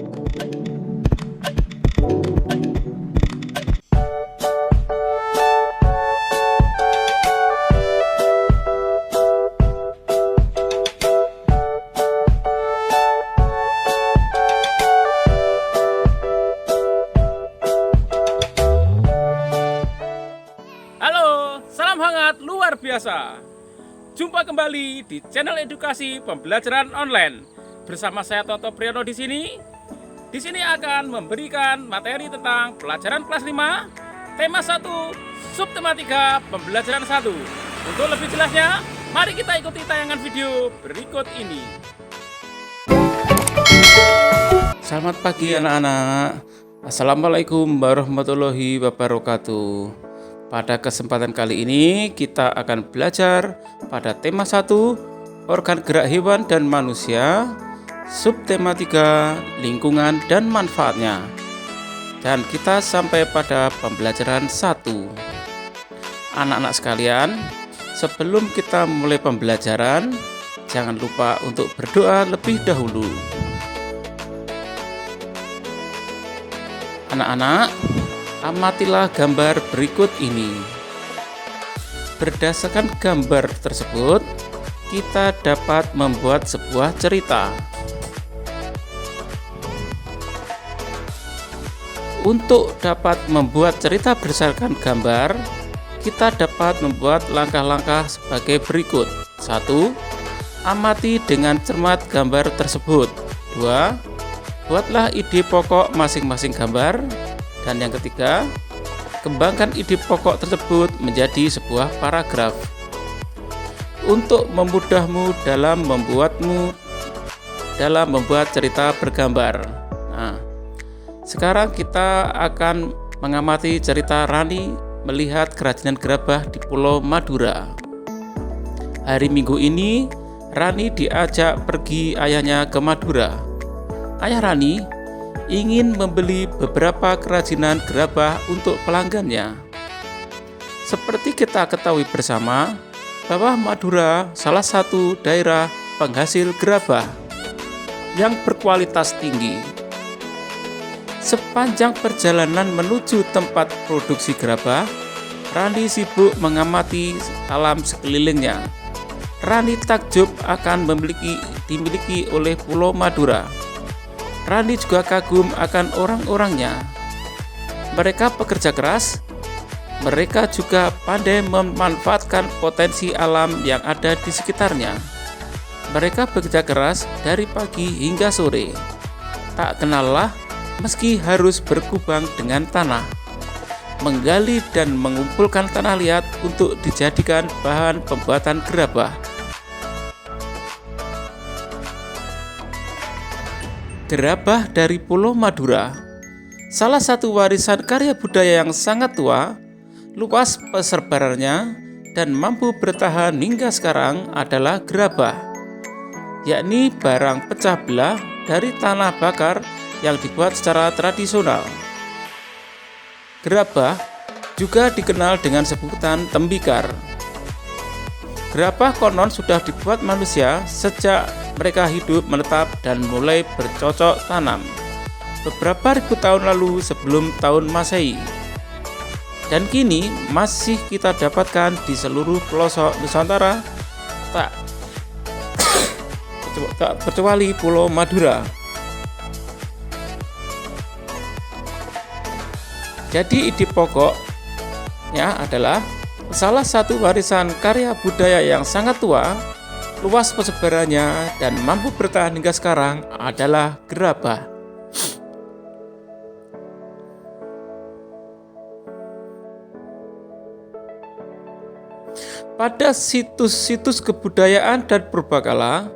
Salam hangat luar biasa. Jumpa kembali di channel edukasi pembelajaran online bersama saya Toto Priyono di sini. Di sini akan memberikan materi tentang pelajaran kelas 5, tema 1, subtema 3, pembelajaran 1. Untuk lebih jelasnya, mari kita ikuti tayangan video berikut ini. Selamat pagi anak-anak. Assalamualaikum warahmatullahi wabarakatuh. Pada kesempatan kali ini kita akan belajar pada tema 1, organ gerak hewan dan manusia, subtema 3, lingkungan dan manfaatnya. Dan kita sampai pada pembelajaran 1. Anak-anak sekalian, sebelum kita mulai pembelajaran, jangan lupa untuk berdoa lebih dahulu. Anak-anak, amatilah gambar berikut ini. Berdasarkan gambar tersebut, kita dapat membuat sebuah cerita. Untuk dapat membuat cerita berdasarkan gambar, kita dapat membuat langkah-langkah sebagai berikut. 1. Amati dengan cermat gambar tersebut. 2. Buatlah ide pokok masing-masing gambar. Dan yang ketiga, kembangkan ide pokok tersebut menjadi sebuah paragraf. Untuk memudahmu dalam membuat cerita bergambar. Nah, sekarang kita akan mengamati cerita Rani melihat kerajinan gerabah di Pulau Madura. Hari Minggu ini, Rani diajak pergi ayahnya ke Madura. Ayah Rani ingin membeli beberapa kerajinan gerabah untuk pelanggannya. Seperti kita ketahui bersama, bahwa Madura salah satu daerah penghasil gerabah yang berkualitas tinggi. Sepanjang perjalanan menuju tempat produksi gerabah, Rani sibuk mengamati alam sekelilingnya. Rani takjub akan dimiliki oleh Pulau Madura. Rani juga kagum akan orang-orangnya. Mereka pekerja keras. Mereka juga pandai memanfaatkan potensi alam yang ada di sekitarnya. Mereka bekerja keras dari pagi hingga sore. Tak kenal lelah meski harus berkubang dengan tanah, menggali dan mengumpulkan tanah liat untuk dijadikan bahan pembuatan gerabah. Gerabah dari Pulau Madura, salah satu warisan karya budaya yang sangat tua, luas persebarannya, dan mampu bertahan hingga sekarang adalah gerabah, yakni barang pecah belah dari tanah bakar yang dibuat secara tradisional. Gerabah juga dikenal dengan sebutan tembikar. Gerabah konon sudah dibuat manusia sejak mereka hidup menetap dan mulai bercocok tanam beberapa ribu tahun lalu sebelum tahun Masehi. Dan kini masih kita dapatkan di seluruh pelosok Nusantara, tak kecuali Pulau Madura. Jadi ide pokoknya adalah salah satu warisan karya budaya yang sangat tua, luas persebarannya, dan mampu bertahan hingga sekarang adalah gerabah. Pada situs-situs kebudayaan dan purbakala,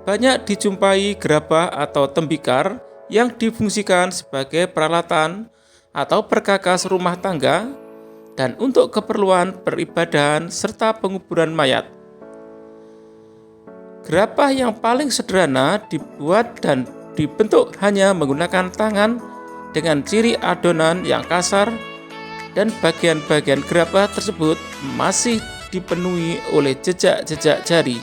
banyak dijumpai gerabah atau tembikar yang difungsikan sebagai peralatan atau perkakas rumah tangga dan untuk keperluan peribadahan serta penguburan mayat. Gerabah yang paling sederhana dibuat dan dibentuk hanya menggunakan tangan dengan ciri adonan yang kasar, dan bagian-bagian gerabah tersebut masih dipenuhi oleh jejak-jejak jari.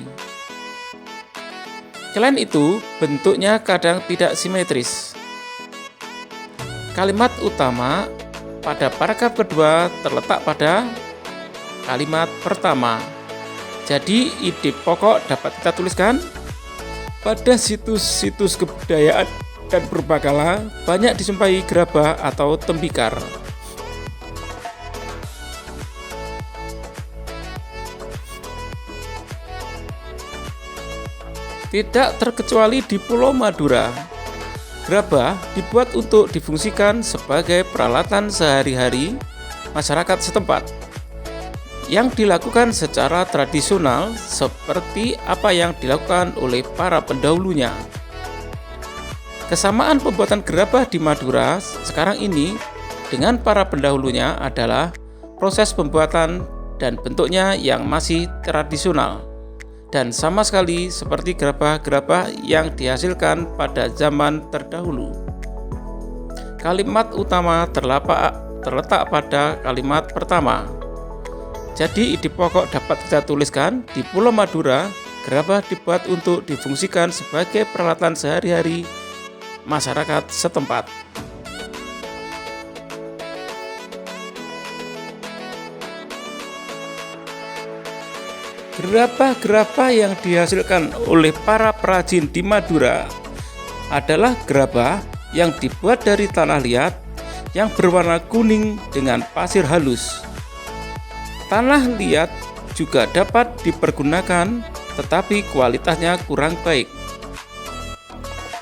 Selain itu, bentuknya kadang tidak simetris. Kalimat utama pada paragraf kedua terletak pada kalimat pertama. Jadi ide pokok dapat kita tuliskan: pada situs-situs kebudayaan dan purbakala banyak dijumpai gerabah atau tembikar. Tidak terkecuali di Pulau Madura, gerabah dibuat untuk difungsikan sebagai peralatan sehari-hari masyarakat setempat yang dilakukan secara tradisional seperti apa yang dilakukan oleh para pendahulunya. Kesamaan pembuatan gerabah di Madura sekarang ini dengan para pendahulunya adalah proses pembuatan dan bentuknya yang masih tradisional dan sama sekali seperti gerabah-gerabah yang dihasilkan pada zaman terdahulu. Kalimat utama terletak pada kalimat pertama. Jadi ide pokok dapat kita tuliskan: di Pulau Madura, gerabah dibuat untuk difungsikan sebagai peralatan sehari-hari masyarakat setempat. Gerabah-gerabah yang dihasilkan oleh para perajin di Madura adalah gerabah yang dibuat dari tanah liat yang berwarna kuning dengan pasir halus. Tanah liat juga dapat dipergunakan, tetapi kualitasnya kurang baik.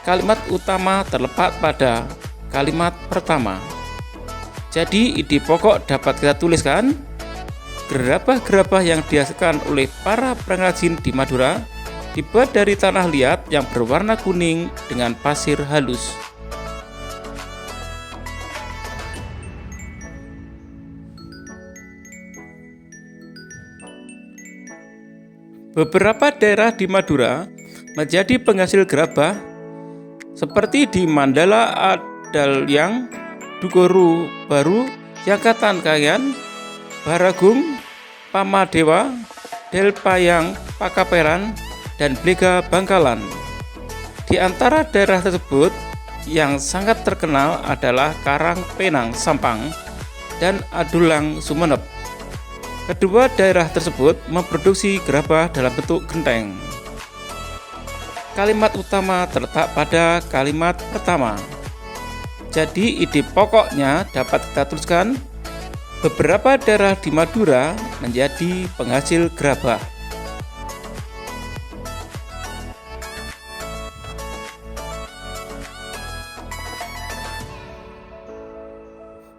Kalimat utama terletak pada kalimat pertama. Jadi ide pokok dapat kita tuliskan: gerabah-gerabah yang dihasilkan oleh para pengrajin di Madura dibuat dari tanah liat yang berwarna kuning dengan pasir halus. Beberapa daerah di Madura menjadi penghasil gerabah seperti di Mandala, Adalyang, Dugoru Baru, Yangkatan Kayan, Baragung, Pamadewa, Delpayang, Pakaperan, dan Blega Bangkalan. Di antara daerah tersebut yang sangat terkenal adalah Karang Penang Sampang dan Adulang Sumeneb. Kedua daerah tersebut memproduksi gerabah dalam bentuk genteng. Kalimat utama terletak pada kalimat pertama. Jadi ide pokoknya dapat kita tuliskan: beberapa daerah di Madura menjadi penghasil gerabah.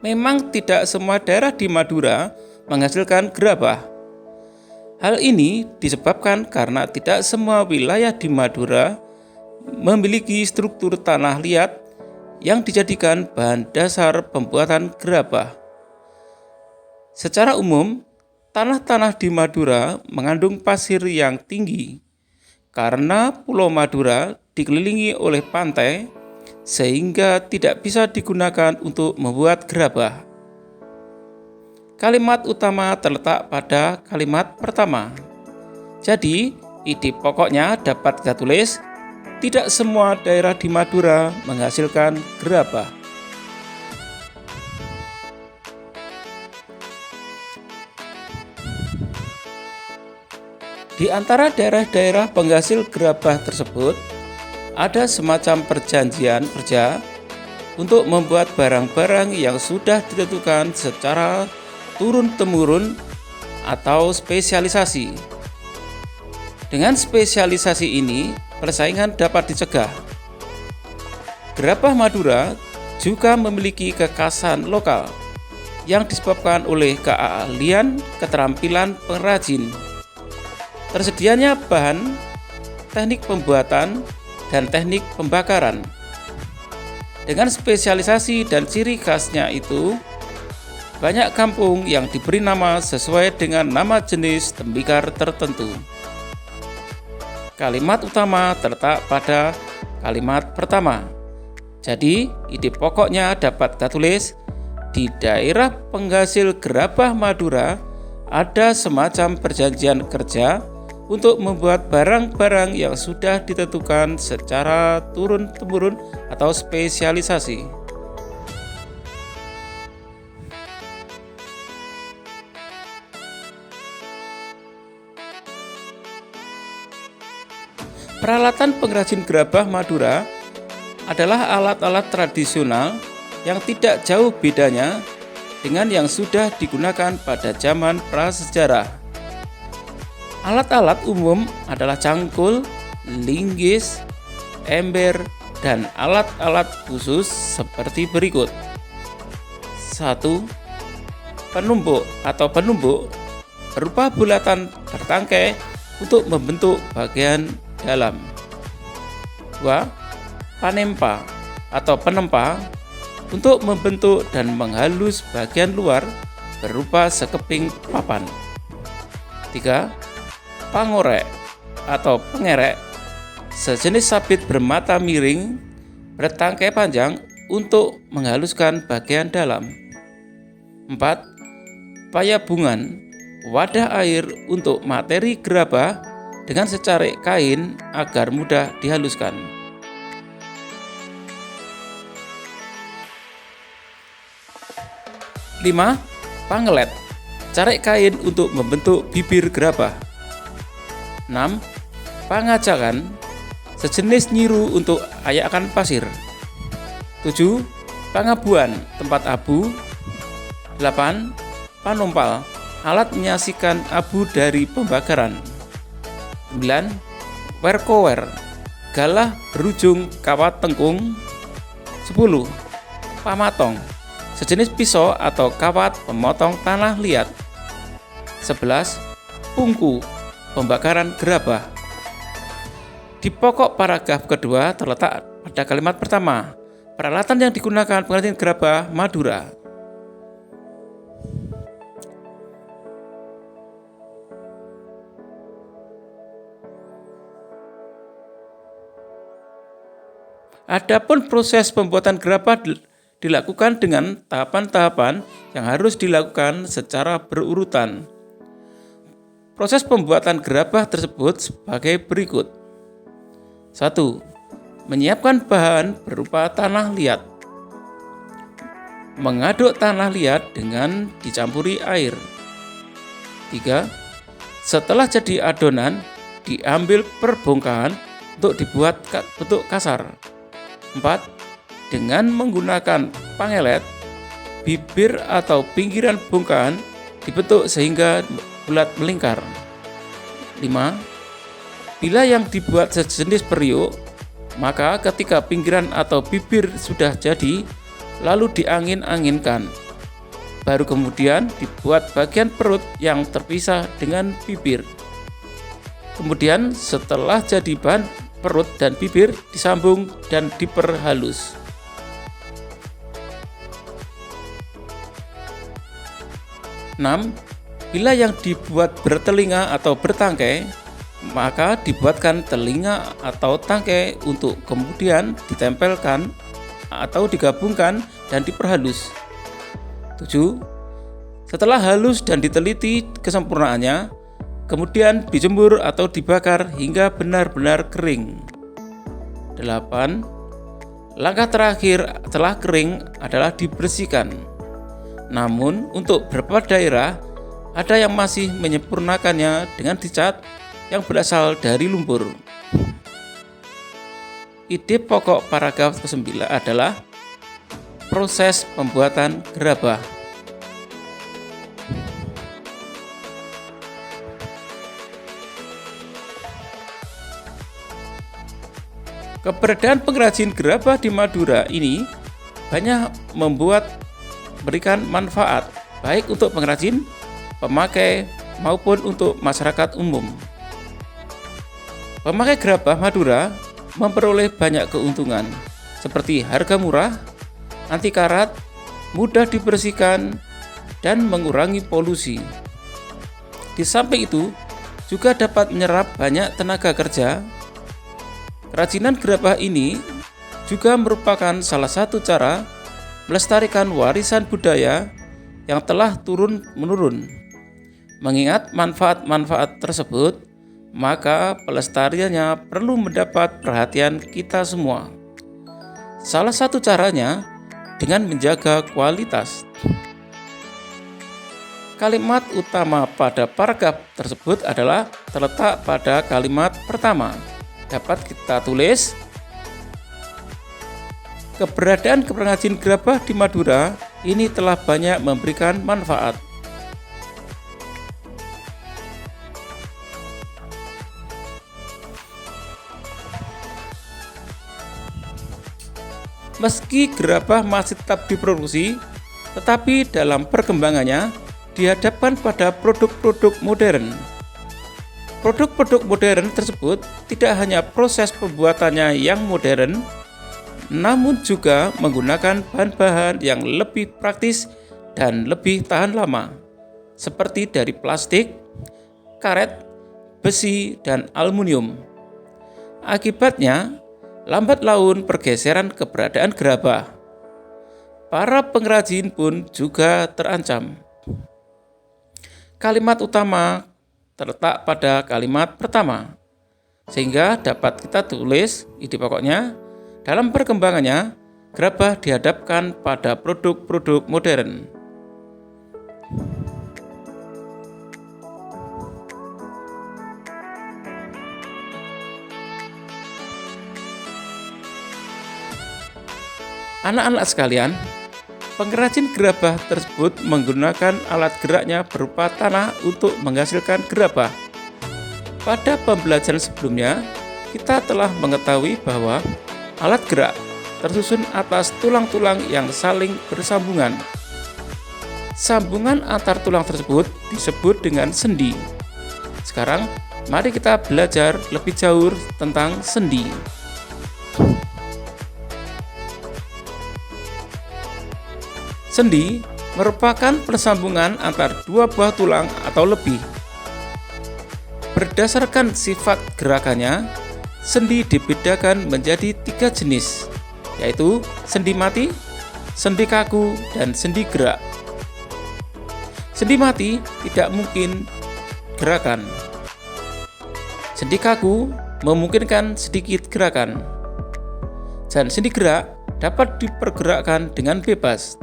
Memang tidak semua daerah di Madura menghasilkan gerabah. Hal ini disebabkan karena tidak semua wilayah di Madura memiliki struktur tanah liat yang dijadikan bahan dasar pembuatan gerabah. Secara umum, tanah-tanah di Madura mengandung pasir yang tinggi. Karena Pulau Madura dikelilingi oleh pantai, sehingga tidak bisa digunakan untuk membuat gerabah. Kalimat utama terletak pada kalimat pertama. Jadi, ide pokoknya dapat kita tulis: tidak semua daerah di Madura menghasilkan gerabah. Di antara daerah-daerah penghasil gerabah tersebut, ada semacam perjanjian kerja untuk membuat barang-barang yang sudah ditentukan secara turun-temurun atau spesialisasi. Dengan spesialisasi ini, persaingan dapat dicegah. Gerabah Madura juga memiliki kekhasan lokal yang disebabkan oleh keahlian keterampilan pengrajin, tersedianya bahan, teknik pembuatan, dan teknik pembakaran. Dengan spesialisasi dan ciri khasnya itu, banyak kampung yang diberi nama sesuai dengan nama jenis tembikar tertentu. Kalimat utama terletak pada kalimat pertama. Jadi, ide pokoknya dapat kita tulis: di daerah penghasil gerabah Madura ada semacam perjanjian kerja untuk membuat barang-barang yang sudah ditentukan secara turun-temurun atau spesialisasi. Peralatan pengrajin gerabah Madura adalah alat-alat tradisional yang tidak jauh bedanya dengan yang sudah digunakan pada zaman prasejarah. Alat-alat umum adalah cangkul, linggis, ember, dan alat-alat khusus seperti berikut. 1. Penumbuk atau penumbuk berupa bulatan bertangkai untuk membentuk bagian dalam. 2. Panempa atau penempa untuk membentuk dan menghalus bagian luar berupa sekeping papan. 3. Pangorek atau pengerek, sejenis sabit bermata miring bertangkai panjang untuk menghaluskan bagian dalam. 4. Payabungan, wadah air untuk materi gerabah dengan secarik kain agar mudah dihaluskan. 5. Pangelet, carik kain untuk membentuk bibir gerabah. 6. Pangajakan, sejenis nyiru untuk ayakan pasir. 7. Pangabuan, tempat abu. 8. Panompal, alat menyaksikan abu dari pembakaran. 9. Werkower, galah berujung kawat tengkung. 10. Pamatong, sejenis pisau atau kawat pemotong tanah liat. 11. Pungku, pembakaran gerabah. Di pokok paragraf kedua terletak pada kalimat pertama, peralatan yang digunakan pengrajin gerabah Madura. Adapun proses pembuatan gerabah dilakukan dengan tahapan-tahapan yang harus dilakukan secara berurutan. Proses pembuatan gerabah tersebut sebagai berikut. 1. Menyiapkan bahan berupa tanah liat. Mengaduk tanah liat dengan dicampuri air. 3. Setelah jadi adonan, diambil perbongkahan untuk dibuat bentuk kasar. 4. Dengan menggunakan pangelet, bibir atau pinggiran bongkahan dibentuk sehingga bulat melingkar. 5. Bila yang dibuat sejenis periuk, maka ketika pinggiran atau bibir sudah jadi, lalu diangin-anginkan. Baru kemudian dibuat bagian perut yang terpisah dengan bibir. Kemudian setelah jadi bahan perut dan bibir disambung dan diperhalus. 6. Bila yang dibuat bertelinga atau bertangkai, maka dibuatkan telinga atau tangkai untuk kemudian ditempelkan atau digabungkan dan diperhalus. 7. Setelah halus dan diteliti kesempurnaannya, kemudian dijemur atau dibakar hingga benar-benar kering. 8. Langkah terakhir setelah kering adalah dibersihkan. Namun untuk beberapa daerah ada yang masih menyempurnakannya dengan dicat yang berasal dari lumpur. Ide pokok paragraf ke-9 adalah proses pembuatan gerabah. Keberadaan pengrajin gerabah di Madura ini banyak memberikan manfaat baik untuk pengrajin, pemakai maupun untuk masyarakat umum. Pemakai gerabah Madura memperoleh banyak keuntungan seperti harga murah, anti karat, mudah dibersihkan, dan mengurangi polusi. Di samping itu juga dapat menyerap banyak tenaga kerja. Kerajinan gerabah ini juga merupakan salah satu cara melestarikan warisan budaya yang telah turun-menurun. Mengingat manfaat-manfaat tersebut, maka pelestariannya perlu mendapat perhatian kita semua. Salah satu caranya dengan menjaga kualitas. Kalimat utama pada paragraf tersebut adalah terletak pada kalimat pertama, dapat kita tulis. Keberadaan pengrajin gerabah di Madura ini telah banyak memberikan manfaat. Meski gerabah masih tetap diproduksi, tetapi dalam perkembangannya dihadapkan pada produk-produk modern. Produk-produk modern tersebut tidak hanya proses pembuatannya yang modern, namun juga menggunakan bahan-bahan yang lebih praktis dan lebih tahan lama, seperti dari plastik, karet, besi, dan aluminium. Akibatnya, lambat laun pergeseran keberadaan gerabah. Para pengrajin pun juga terancam. Kalimat utama terletak pada kalimat pertama, sehingga dapat kita tulis ide pokoknya. Dalam perkembangannya, gerabah dihadapkan pada produk-produk modern. Anak-anak sekalian, pengrajin gerabah tersebut menggunakan alat geraknya berupa tanah untuk menghasilkan gerabah. Pada pembelajaran sebelumnya, kita telah mengetahui bahwa alat gerak tersusun atas tulang-tulang yang saling bersambungan. Sambungan antar tulang tersebut disebut dengan sendi. Sekarang, mari kita belajar lebih jauh tentang sendi. Sendi merupakan persambungan antar dua buah tulang atau lebih. Berdasarkan sifat gerakannya, sendi dibedakan menjadi 3 jenis, yaitu sendi mati, sendi kaku, dan sendi gerak. Sendi mati tidak mungkin gerakan. Sendi kaku memungkinkan sedikit gerakan. Dan sendi gerak dapat dipergerakkan dengan bebas.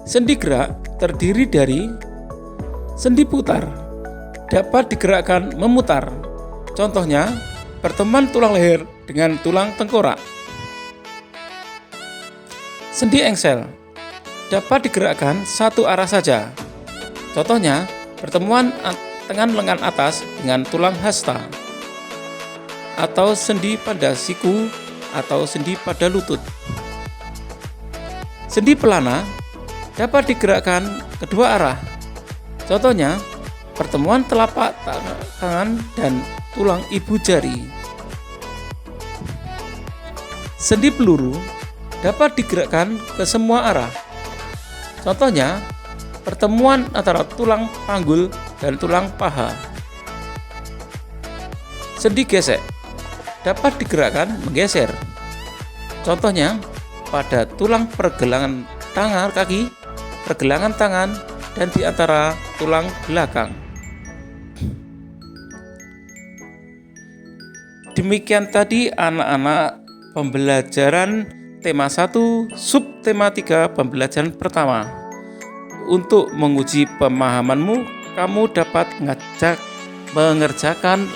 Sendi gerak terdiri dari sendi putar, dapat digerakkan memutar. Contohnya, pertemuan tulang leher dengan tulang tengkorak. Sendi engsel dapat digerakkan satu arah saja. Contohnya, pertemuan tangan lengan atas dengan tulang hasta. Atau sendi pada siku atau sendi pada lutut. Sendi pelana dapat digerakkan kedua arah. Contohnya, pertemuan telapak tangan dan tulang ibu jari. Sendi peluru dapat digerakkan ke semua arah. Contohnya, pertemuan antara tulang panggul dan tulang paha. Sendi gesek dapat digerakkan menggeser. Contohnya, pada tulang pergelangan tangan kaki, pergelangan tangan, dan di antara tulang belakang. Demikian tadi anak-anak pembelajaran tema 1 subtema 3 pembelajaran pertama. Untuk menguji pemahamanmu, kamu dapat mengerjakan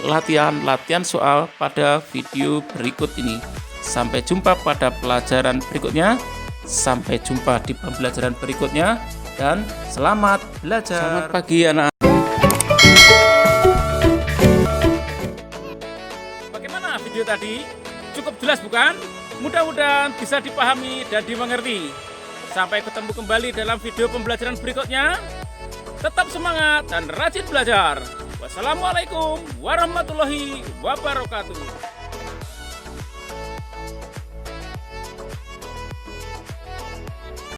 latihan soal pada video berikut ini. Sampai jumpa pada pelajaran berikutnya. Sampai jumpa di pembelajaran berikutnya dan selamat belajar. Selamat pagi anak-anak. Bagaimana video tadi? Cukup jelas bukan? Mudah-mudahan bisa dipahami dan dimengerti. Sampai ketemu kembali dalam video pembelajaran berikutnya. Tetap semangat dan rajin belajar. Wassalamualaikum warahmatullahi wabarakatuh.